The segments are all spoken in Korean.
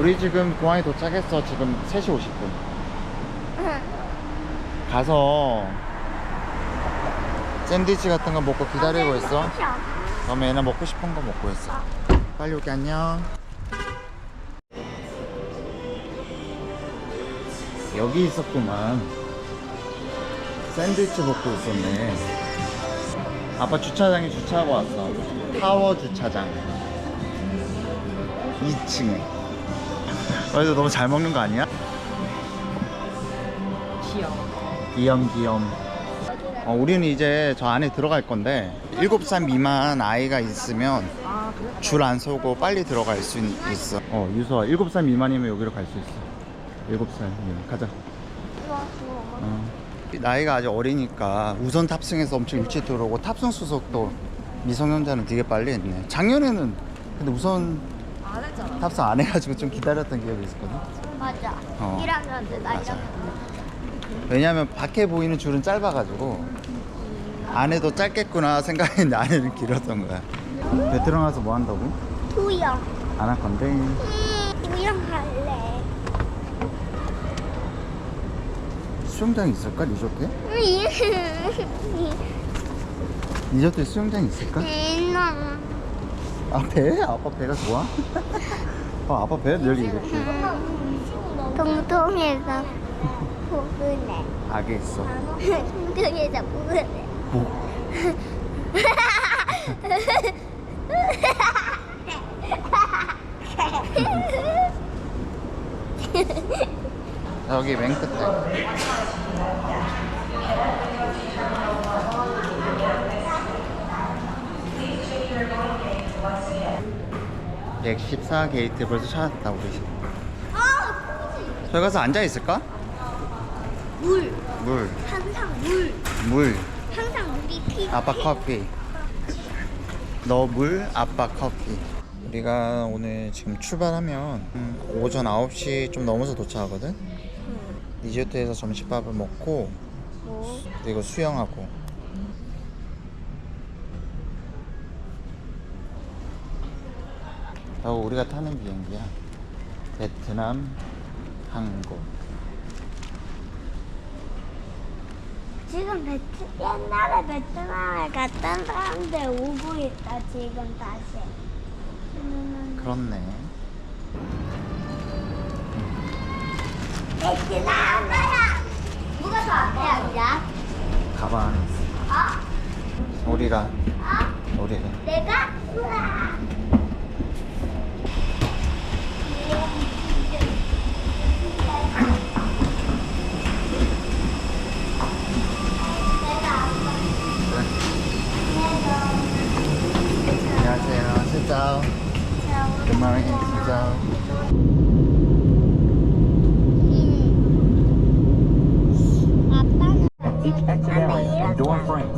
우리 지금 공항에 도착했어. 지금 3시 50분. 가서 샌드위치 같은 거 먹고 기다리고 있어. 그러면 얘는 먹고 싶은 거 먹고 있어. 빨리 올게. 안녕. 여기 있었구만. 샌드위치 먹고 있었네. 아빠 주차장에 주차하고 왔어. 타워 주차장 2층에. 그래도 너무 잘 먹는 거 아니야? 귀염. 우리는 이제 저 안에 들어갈 건데 7살 미만 아이가 있으면 줄 안 서고 빨리 들어갈 수 있어. 유서아 7살 미만이면 여기로 갈 수 있어. 7살 미만. 가자. 나이가 아직 어리니까 우선 탑승해서 엄청 일찍 들어오고 탑승 수속도 미성년자는 되게 빨리 했네. 작년에는 근데 우선 안 했잖아. 탑승 안 해가지고 좀 기다렸던 기억이 있었거든. 맞아. 1학년 때 맞아. 왜냐면 밖에 보이는 줄은 짧아가지고 안에도 짧겠구나 생각했는데 안에는 길었던 거야. 베트남 가서 뭐 한다고? 수영. 안 할 건데. 수영 할래. 수영장 있을까? 리조트에? 리조트에 수영장 있을까? 아 배? 아빠 배가 좋아? 아빠 배 늘 이렇게 통통해서 포근해. 악에 있어. 통통해서 포근해. 여기 맨 끝에. (114) 게이트 벌써 찾았다 우리. 저기 가서 앉아 있을까? 물. 물. 항상 물. 물. 항상 물이 필요해. 아빠 커피. 너 물, 아빠 커피. 우리가 오늘 지금 출발하면 오전 9시 좀 넘어서 도착하거든. 리조트에서 점심밥을 먹고 그리고 수영하고. 바로 우리가 타는 비행기야. 베트남 항공. 지금 옛날에 베트남에 갔던 사람들 오고 있다. 지금 다시. 그렇네. 베트남 나라. 누가 더 앞에 앉아? 가방 안에 있어. 우리가. 내가? 우와. 안녕하세요. 진짜. Good morning. 진짜. 아빠는 Each exit area and door frame.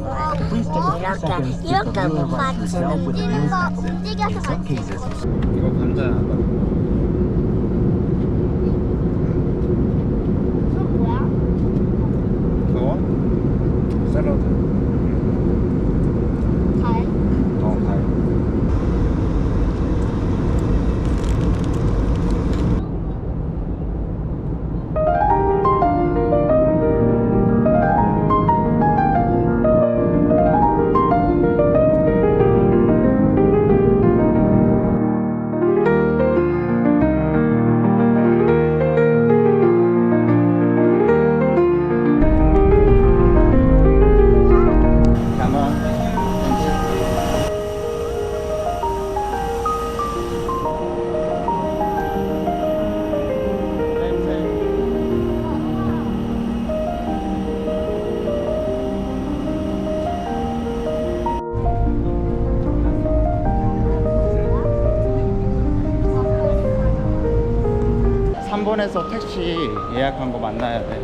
Please take a few seconds to 이렇게 familiarize yourself with the new method. 움직여서 In some cases, 이거 감자야. 그거 뭐야? 그거? 샐러드. 과일? 과일. (3번에서) 택시 예약한 거 만나야 돼.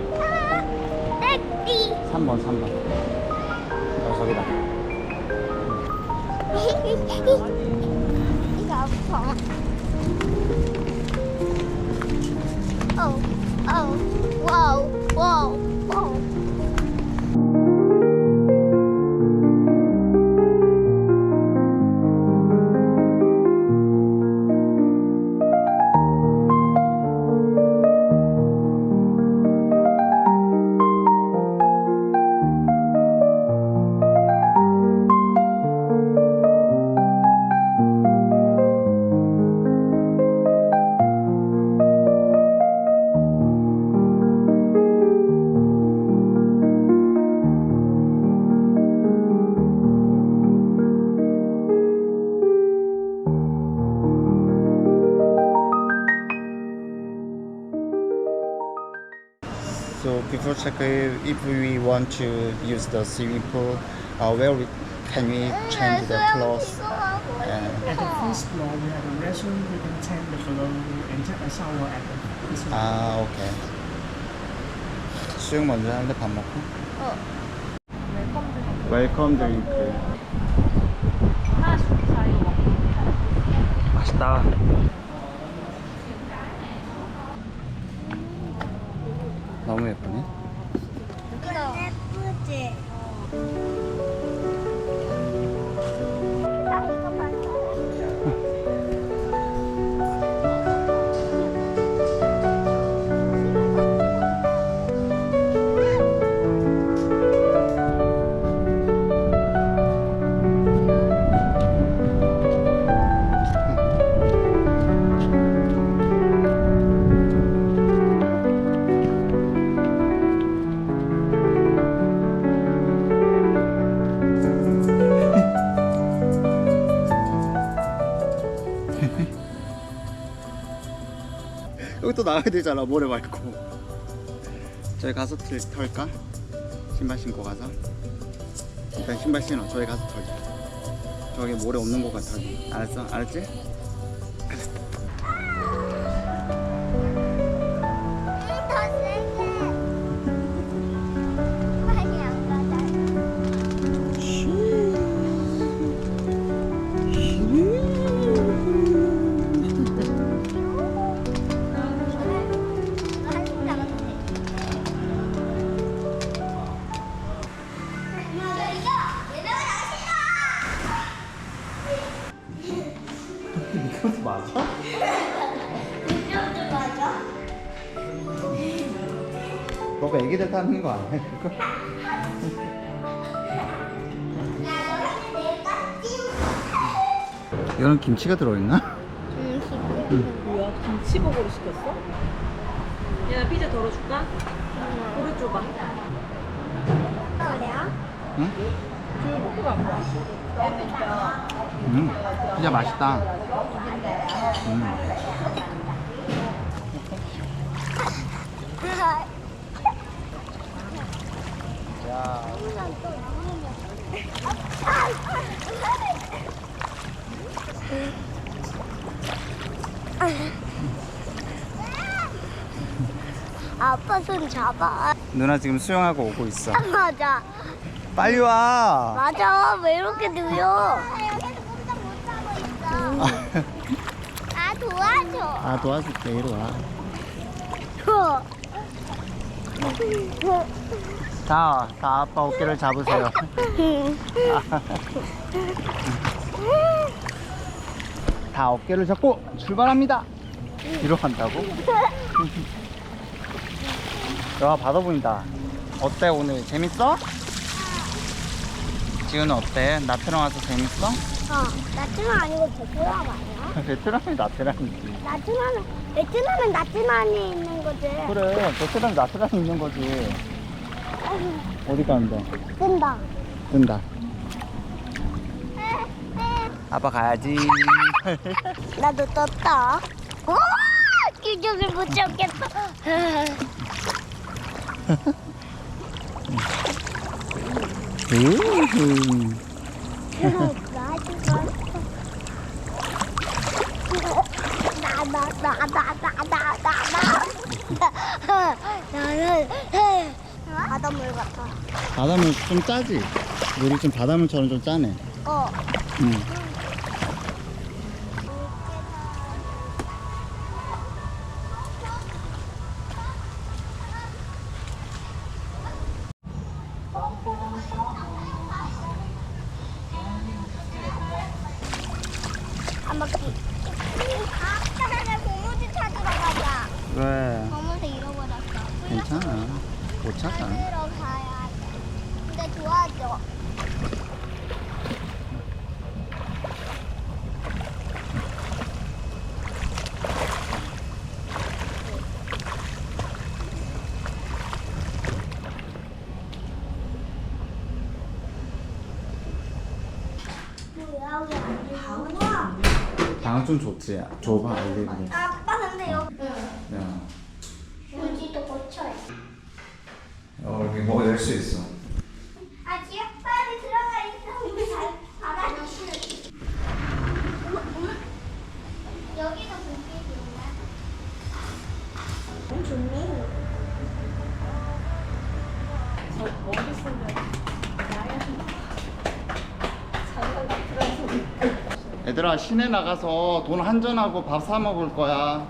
떼띠. 3번. 저기다. 이거 아파. 와우. before check if we want to use the swimming pool, can we change the clothes? And, At the first floor, we have a restroom. You can change the clothes and take a shower at this one. 아, 오케이. 수영 먼저 하는데 밥 먹고. 웰컴 드링크. 하나씩 사이로 먹고. 맛있다. 너무 예쁘네. 예쁘지? 여기 또 나가야 되잖아, 모래 밟고. 저희 가서 털까? 신발 신고 가서. 일단 신발 신어. 저희 가서 털자. 저기 모래 없는 것 같아. 알았어? 알았지? 더 세게. 많이 안 가다. 이것도 맞아? 너가 애기들 타는 거 아니야? 그거? 이거는 김치가 들어있나? 뭐야? 김치볶음을 시켰어? 얘나 피자 덜어줄까? 고기 줘봐. 응? 피자 맛있다. 아빠 손 잡아. 누나 지금 수영하고 오고 있어. 맞아. 빨리 와. 맞아. 왜 이렇게 느려? 여기서 꼼짝 못 하고 있어. 아 도와줘. 아, 도와줄게. 이리 와. 자, 아빠 어깨를 잡으세요. 다 어깨를 잡고 출발합니다. 이러 간다고? 야, 바다 보인다. 어때 오늘? 재밌어? 지우는 어때? 나트랑 와서 재밌어? 나트랑 아니고 베트남 아니야? 베트남이 나트랑이지. 베트남은 나트랑이 있는 거지. 그래, 베트남 나트랑이 있는 거지. 어디 가는데? 뜬다. 뜬다. 아빠 가야지. 나도 떴다. 와! 기적을 못 잡겠어. 나는 바닷물 같아. 바닷물 좀 짜지? 물이 좀 바닷물처럼 좀 짜네. 응. 한 바퀴. 아까 고무줄 찾으러 가자. 왜? 고무줄 잃어버렸어. 괜찮아. 못 찾아. 찾으러 가야 돼. 근데 도와줘. 뭐야, 왜안 나와? 방은 좀 좋지? 좁아, 알리고. 아빠 근데 여기 야, 여기도 고쳐야 이렇게 뭐 낼 수 있어. 아, 지역방에 들어가 있어. 우리 잘 받아줘. 여기도 불빛이 있나? 좋네. 저 머리 쓰면 나야 장난 같으라는 소리. 얘들아 시내 나가서 돈 한전하고 밥 사 먹을 거야.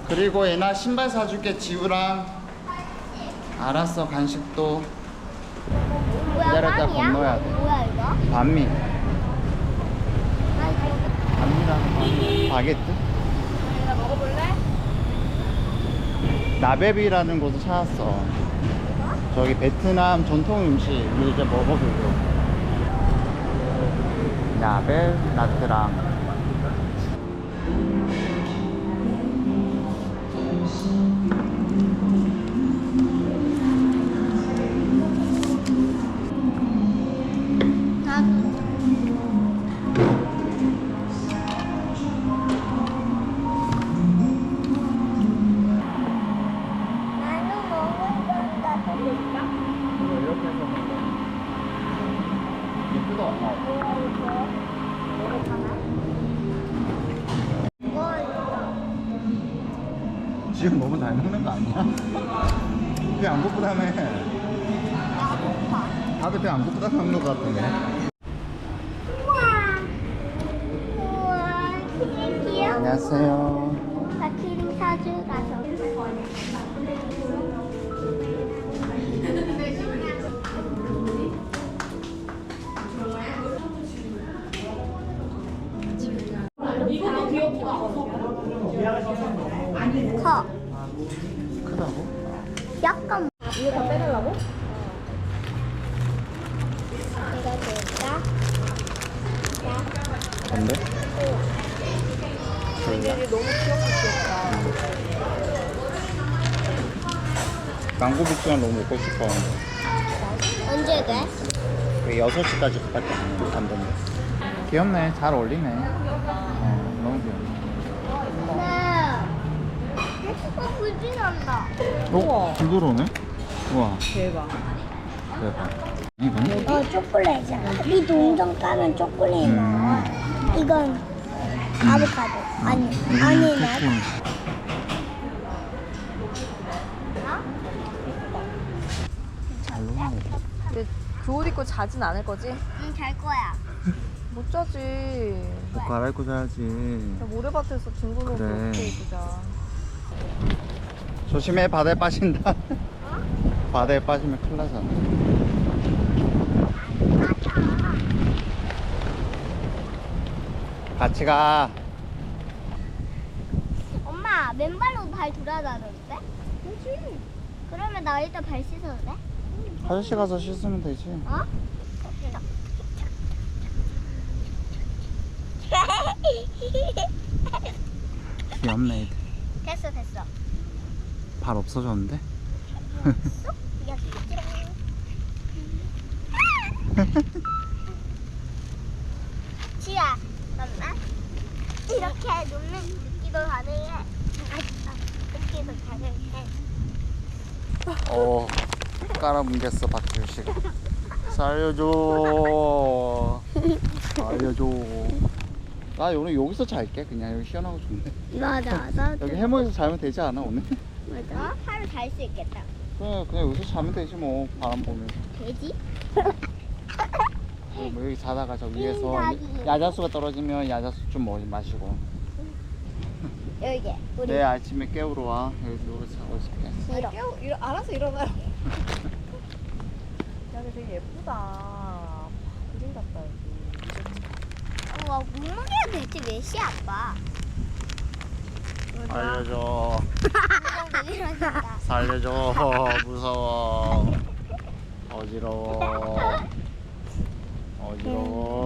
그리고 얘나 신발 사줄게. 지우랑. 알았어. 간식도. 뭐야, 기다렸다 빵이야? 건너야 돼. 뭐야, 이거? 반미. 아, 이거. 반미라는 거. 바게트? 나 먹어볼래? 나베비라는 곳을 찾았어. 저기 베트남 전통 음식 우리 이제 먹어보려고. 나베 나트랑. 나는 먹을 건다. 이거 이렇게 해서 먹어. 이게 뜯어. 지금 너무 잘 먹는 거 아니야? 배 안 고프다며. 다들 배 안 고프다 먹는 거 같은데. 우와. 우와, 키링 귀여워. 안녕하세요. 나 키링 사주 가서. 이것도 귀엽다. 커. 크다고? 약간. 이거 다 빼달라고? 이거 될까? 뭔데? 얘들이 너무 귀엽다. 망고 빅스랑 너무 먹고 싶어. 언제 돼? 6시까지 간던데. 귀엽네. 잘 어울리네. 너무 귀여워. 네. 불빛 난다. 우와. 불 들어오네? 우와, 대박. 대박. 이건? 초콜릿이잖아. 이 동전 까면 초콜릿 나와. 이건 아보카도. 아니, 아니네. 근데 그 옷 입고 자진 않을 거지? 응, 잘 거야. 못 자지. 옷 갈아입고 자야지. 모래밭에서 뒹굴어서 그래. 어떻게 입자. 조심해, 바다에 빠진다. 바다에 빠지면 큰일 나잖아. 같이 가. 엄마, 맨발로 발 돌아다녔대? 그렇지. 그러면 나 일단 발 씻어도 돼? 화장실 가서 씻으면 되지. 어? 귀엽네. 됐어, 됐어. 발 없어졌는데? 야, 지야, 잠깐만. 이렇게 놓는 느낌도 가능해. 느낌도 가능해. 깔아뭉갰어, 박지우 씨가. 살려줘. 살려줘. 나 오늘 여기서 잘게. 그냥 여기 시원하고 좋네. 맞아, 나 여기 해머에서 자면 되지 않아, 오늘? 맞아. 하루 잘 수 있겠다. 그냥 여기서 자면 되지 뭐. 바람 보면서. 돼지? 뭐 여기 자다가 저 위에서 띵가기. 야자수가 떨어지면 야자수 좀 마시고. 여기. 우리 내일 아침에 깨우러 와. 여기 자고 있을게. 이러. 알아서 일어나요. 야, 근데 되게 예쁘다. 그림 같다, 여기. 우와, 몸무게가 대체 몇이야, 아빠? 알려줘. 이러니까. 살려줘. 무서워. 어지러워. 어지러워.